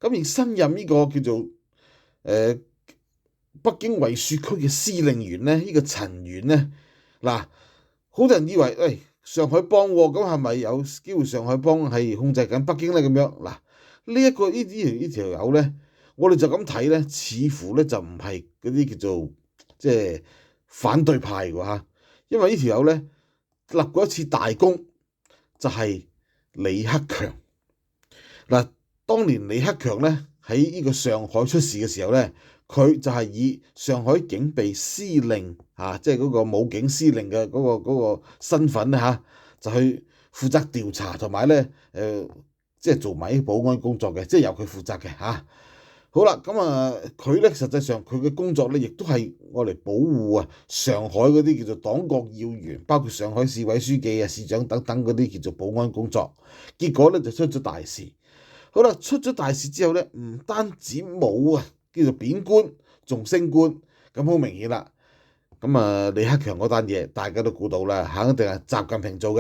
咁而新任呢個叫做北京衛戍區嘅司令員咧，呢個陳元咧，嗱，好多人以為上海幫喎，咁係咪有機會上海幫係控制緊北京咧？咁樣嗱，呢條友咧，我哋就咁睇咧，似乎咧就唔係嗰啲叫做即係反對派喎嚇，因為呢條友咧立過一次大功，就係李克強嗱。當年李克強咧喺呢個上海出事嘅時候咧，佢就係以上海警備司令即係嗰個武警司令嘅嗰個身份咧就去負責調查同埋咧即係做埋啲保安工作嘅，即係由佢負責嘅好啦，咁佢咧實際上佢嘅工作咧，亦都係我嚟保護上海嗰啲叫做黨國要員，包括上海市委書記市長等等嗰啲叫做保安工作。結果咧就出咗大事。好啦，出咗大事之後咧，唔單止冇叫做貶官，仲升官，咁好明顯啦。咁李克強嗰單嘢大家都估到啦，肯定係習近平做嘅。